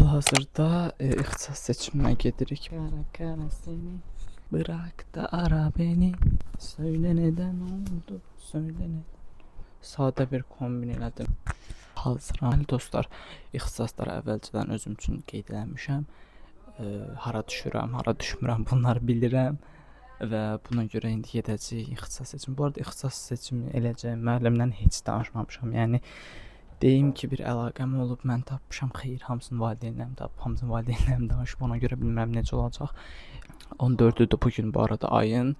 Hal-hazırda ixtisas seçimine gedirik. Kara seni bırak da ara beni. Söyle neden oldu? Söyle neden? Sadə bir kombin elədim. Hazıram dostlar. İxtisasları əvvəlcədən özüm üçün qeyd eləmişəm. Hara düşürəm, hara düşmürəm bunları bilirəm. Və buna görə indi gedəcəyik ixtisas seçimi. Bu arada ixtisas seçimi eləcək müəllimdən heç danışmamışam. Yəni deyim ki, bir əlaqəm olub, mən tapmışam, xeyr, hamısını valideynlərim tapıb, hamısını valideynlərim danışıb, ona görə bilmirəm necə olacaq. 14-dür bugün bu arada ayın.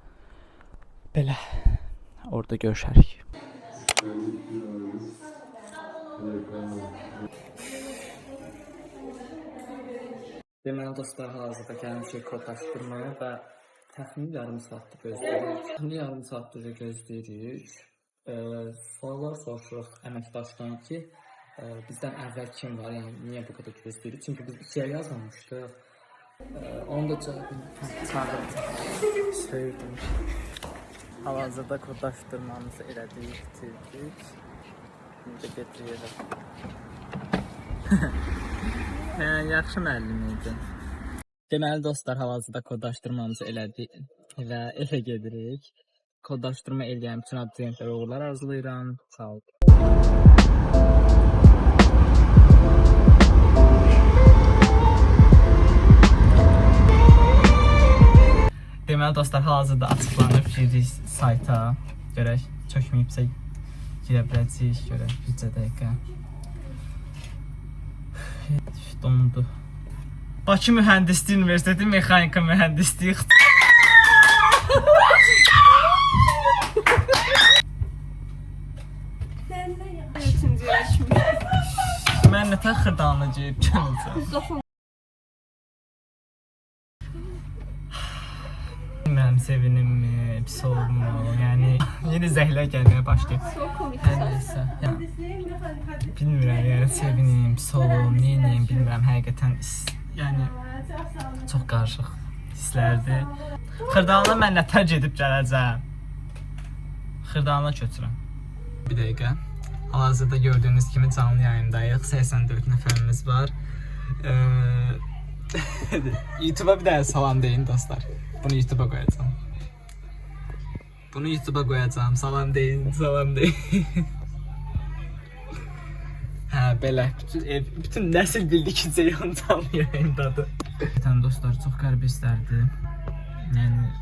Belə, orada görüşərik. Deməli dostlar, hazırda gəlmişik kodlaşdırmaya və təxmini yarım saatdır gözləyirik. Təxmini yarım saatdır gözləyirik. Suallar soruşuruq əməkdaşdan ki, bizdən əvvəl kim var, yəni niyə bu qədər gözləyirik? Çünki biz 2-yə yazmamışdıq. Onu da çağırdım, söyledim. Hal-hazırda kodlaşdırmamızı elədik, bitirdik. İndi getirelim. Yaxşı müəllim idi. Deməli dostlar, hal-hazırda kodlaşdırmamızı elədik və evə gedirik. Kodlaşdırma eləyən bütün abituriyentlərə uğurlar arzulayıram. Sağ ol. Deməli dostlar, hal-hazırda açıqlanıb giririk sayta. Görək, çökməyibsə girə biləcəyik. Görək, bircə dəqiqə. Dondu. Bakı Mühəndislik Universiteti Mexanika Mühəndisliyi. Mən nə tər xırdalanı geyib gələcəm. Bilmirəm, sevinimmi, pis olurmu, yəni yeni zəhlə gəlməyə başlayıb. Hər neysə, bilmirəm, yəni sevinim, pis olum, neyim, bilmirəm, həqiqətən, yəni çox qarışıq hisslərdir. Xırdalana mən nə tər gedib gələcəm? Xırdalana köçürəm. Bir dəqiqə. Hal-hazırda gördüyünüz kimi canlı yayındayıq. 84 nəfərimiz var. YouTube'a bir dənə salam deyin dostlar. Bunu YouTube'a qoyacağım. Bunu YouTube'a qoyacağım. Salam deyin, salam deyin. Hə, belə. Bütün nəsil bildi ki, Ceyhun canlı yayındadır. Dostlar, çox qəribə hisslərdir. Yəni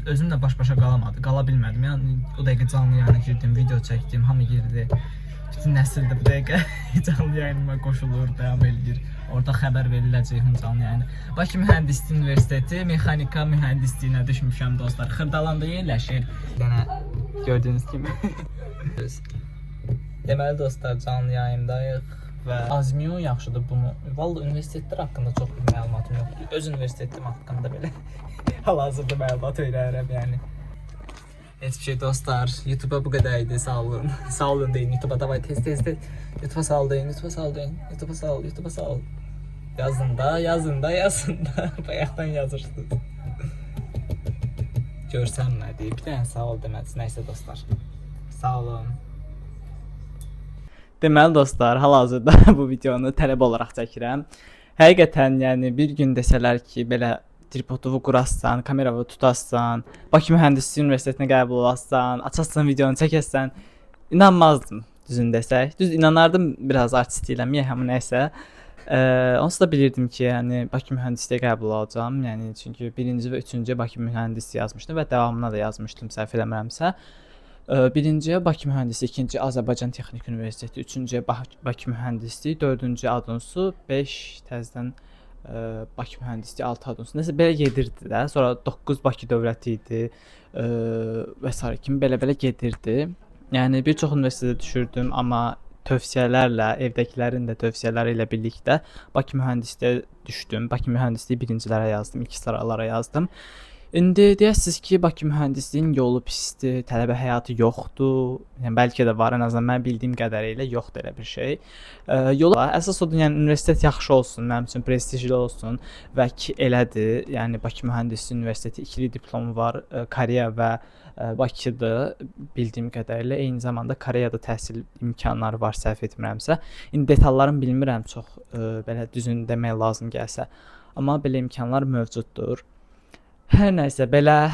özüm də baş-başa qala bilmədim. Yəni o dəqiqə canlı yayına girdim, video çəkdim, hamı girdi. Bütün nəsil də bu dəqiqə canlı yayınıma qoşulur, davam edir. Orada xəbər veriləcək canlı yayını. Bakı Mühəndislik Universiteti Mexanika Mühəndisliyinə düşmüşəm dostlar. Xırdalanda yerləşir. Dənə gördüyünüz kimi. Deməli dostlar, canlı yayındayıq və azmiyo yaxşıdır bunu. Vallahi universitetlər haqqında çox bir məlumatım yoxdur. Öz universitetim haqqında belə hal-hazırda məlumat öyrənirəm yəni. Heç bir şey dostlar, YouTube'a bu qədər idi, sağ olun. Sağ olun deyin, YouTube'a davay tez. YouTube'a sağ ol deyin, YouTube'a sağ ol deyin, YouTube'a sağ ol. Yazın da. Bayaqdan yazırsınız. Görsənmədi, bir dənə sağ ol deməlisin, nəysə dostlar. Sağ olun. Deməli dostlar, hal-hazırda bu videonu tələb olaraq çəkirəm. Həqiqətən, yəni bir gün desələr ki, belə tripodu qurasan, kameranı tutasan, Bakı Mühəndislik Universitetinə qəbul olasan, açasan videonu çəkəsən, inanmazdım düzün desək. Düz inanardım biraz artist eləməyə, amma nəysə. Onsuz da bilirdim ki, yəni Bakı Mühəndisliyə qəbul olacağam. Yəni çünki 1-ci və 3-cü Bakı Mühəndisliyi yazmışdım və davamına da yazmışdım, səhv eləmirəmsə. 1-ciyə Bakı Mühəndisliyi, 2-ci Azərbaycan Texnik Universiteti, 3-cüyə Bakı Mühəndisliyi, 4-cü Adunsu, 5 təzədən Bakı Mühəndisliyi, 6 Adunsu. Nəsə belə gedirdi də. Sonra 9 Bakı Dövləti idi və s. kimi belə gedirdi. Yəni bir çox universitetə düşürdüm, amma tövsiyələrlə, evdəkilərin də tövsiyələri ilə birlikdə Bakı Mühəndisliyə düşdüm. Bakı Mühəndisliyi birincilərə yazdım, ilk sıralara yazdım. İndi deyəsiniz ki, Bakı mühəndisliyin yolu pisdir, tələbə həyatı yoxdur. Yəni bəlkə də var, ən azından mən bildiyim qədərilə yoxdur elə bir şey. Yola əsas odur, yəni universitet yaxşı olsun, mənim üçün prestijli olsun və ki elədir. Yəni Bakı Mühəndislik Universiteti 2-li diplomu var, Koreya və Bakıda bildiyim qədərilə. Eyni zamanda Koreyada təhsil imkanları var, səhv etmirəmsə. İndi detallarını bilmirəm çox, belə düzün demək lazım gəlsə. Amma belə imkanlar mövcuddur. Hər nəysə, belə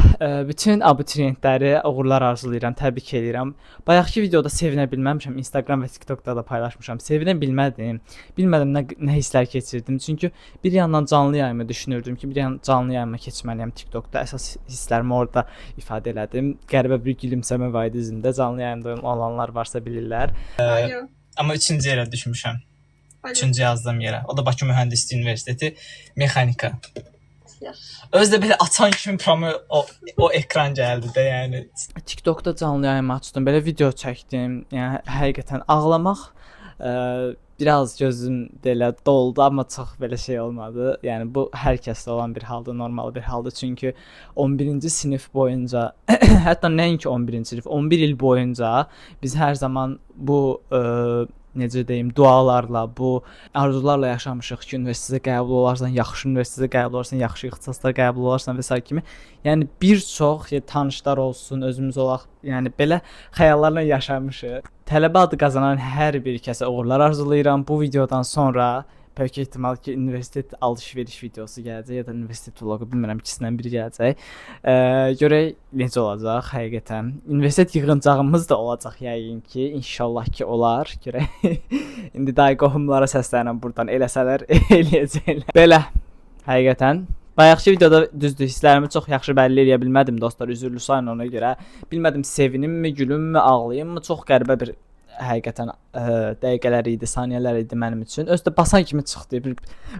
bütün abituriyentləri uğurlar arzulayıram, təbrik edirəm. Bayaqki videoda sevinə bilməmişəm, Instagram və TikTokda da paylaşmışam. Sevinə bilmədim. Bilmədim nə hisslər keçirdim. Çünki bir yandan canlı yayımı düşünürdüm ki, bir yandan canlı yayıma keçməliyəm TikTokda. Əsas hisslərimi orada ifadə elədim. Qəribə bir gülümsəmə var idi üzümdə. Canlı yayımda olanlar varsa bilirlər. Amma 3-cü yerə düşmüşəm. 3-cü yazdığım yerə. O da Bakı Mühəndislik Universiteti Mexanika. Özdə belə açan kimi promo o ekran gəldi də, yəni. TikTokda canlı yayım açdım, belə video çəkdim. Yəni həqiqətən ağlamaq biraz gözüm belə doldu, amma çox belə şey olmadı. Yəni bu hər kəsdə olan bir haldır, normal bir haldır. Çünki 11-ci sinif boyunca, hətta nəinki 11-ci sinif, 11 il boyunca biz hər zaman bu necə deyim, dualarla, bu arzularla yaşamışıq ki, universitetə qəbul olarsan, yaxşı universitetə qəbul olarsan, yaxşı ixtisaslara qəbul olarsan və s. kimi. Yəni bir çox tanışlar olsun, özümüz olaq, yəni belə xəyallarla yaşamışıq. Tələbə adı qazanan hər bir kəsə uğurlar arzulayıram. Bu videodan sonra böyük ehtimal ki, universitet alış-veriş videosu gələcək ya da universitet vlogu, bilmirəm, ikisindən biri gələcək. Görək necə olacaq həqiqətən. Universitet yığıncağımız da olacaq yəqin ki, inşallah ki olar. Görək. İndi day qohumlara səslənirəm buradan, eləsələr eləyəcəklər. Belə həqiqətən bayaqki videoda düzdür, hisslərimi çox yaxşı bəlli edə bilmədim dostlar, üzrlü sayın ona görə. Bilmədim sevinimmi, gülümmü, ağlayımmı, çox qəribə bir həqiqətən dəqiqələr idi, saniyələr idi mənim üçün. Özdə basan kimi çıxdı.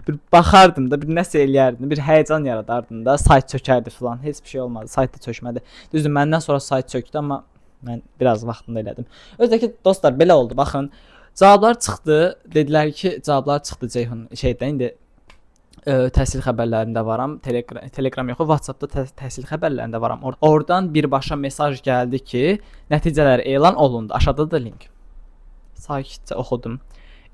Bir baxardım da, bir nəsə eləyərdim, bir həyəcan yaradardım da, sayt çökərdi filan. Heç bir şey olmadı. Sayt da çökmədi. Düzdür, məndən sonra sayt çökdü, amma mən biraz vaxtında elədim. Özdəki dostlar belə oldu. Baxın, cavablar çıxdı. Dedilər ki, cavablar çıxdı Ceyhun şeydən. İndi təhsil xəbərlərində varam. Telegram yox, WhatsAppda təhsil xəbərlərində varam. Oradan birbaşa mesaj gəldi ki, nəticələr elan olundu. Aşağıda da link. Sakitcə oxudum.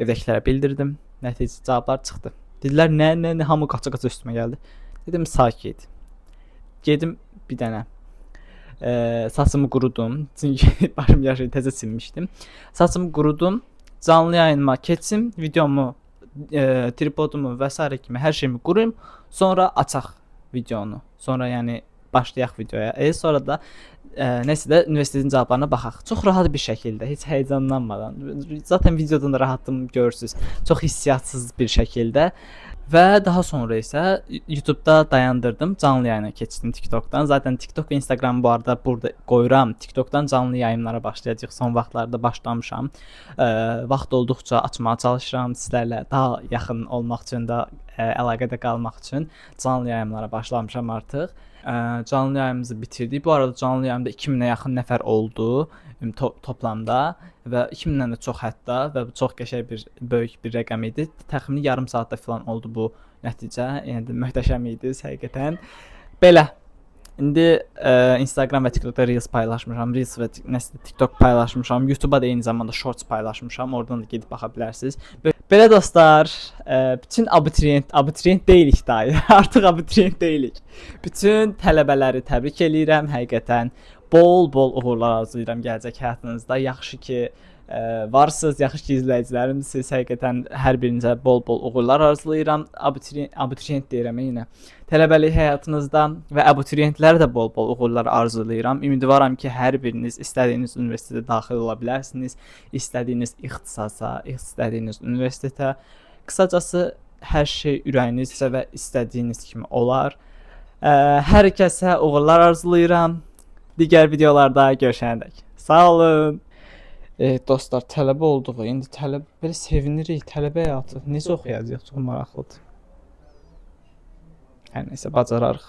Evdəkilərə bildirdim. Nəticə cavablar çıxdı. Dedilər, nə, hamı qaça-qaça üstümə gəldi. Dedim, sakit. Gedim bir dənə. Saçımı qurudum. Çünki başım yaşayı təzə silmişdim. Saçımı qurudum. Canlı yayınıma keçim. Videomu, tripodumu və s. kimi hər şeyimi qurayım. Sonra açaq videonu. Sonra yəni başlayaq videoya. Sonra da nəsə də universitetin cavablarına baxaq. Çox rahat bir şəkildə, heç həyəcanlanmadan. Zaten videodan da rahatım görürsüz. Çox hissiyatsız bir şəkildə. Və daha sonra isə YouTube'da dayandırdım, canlı yayına keçdim TikTok'dan. Zaten TikTok və Instagram bu arada burada qoyuram. TikTok'dan canlı yayımlara başlayacaq. Son vaxtlarda başlamışam. Vaxt olduqca açmağa çalışıram sizlərlə daha yaxın olmaq üçün də əlaqədə qalmaq üçün canlı yayımlara başlamışam artıq. Canlı yayımımızı bitirdik. Bu arada canlı yayımda 2000-ə yaxın nəfər oldu toplamda və 2000-dən də çox hətta və bu çox qəşəng bir böyük bir rəqəm idi. Təxmini yarım saatda falan oldu bu nəticə. Yəni möhtəşəm idi həqiqətən. Belə. İndi Instagram və TikTokda Reels paylaşmışam. Reels və TikTok paylaşmışam. YouTube'a da eyni zamanda Shorts paylaşmışam. Oradan da gedib baxa bilərsiniz. Belə dostlar, bütün abituriyent deyilik daha. Artıq abituriyent deyilik. Bütün tələbələri təbrik eləyirəm həqiqətən. Bol-bol uğurlar arzulayıram gələcək həyatınızda. Yaxşı ki varsınız, yaxşı ki izləyicilərimsiniz. Həqiqətən hər birinizə bol-bol uğurlar arzulayıram. Abituriyent deyirəm yenə. Tələbəlik həyatınızda və abituriyentlərə də bol-bol uğurlar arzulayıram. Ümidvaram ki, hər biriniz istədiyiniz universitetə daxil ola bilərsiniz. İstədiyiniz ixtisasa, istədiyiniz universitetə. Qısacası hər şey ürəyinizcə və istədiyiniz kimi olar. Hər kəsə uğurlar arzulayıram. Digər videolarda görüşənədək. Sağ olun. Dostlar, tələbə olduq. İndi belə sevinirik. Tələbə həyatı necə oxuyacağıq? Çox maraqlıdır. Hər nəysə, bacararıq.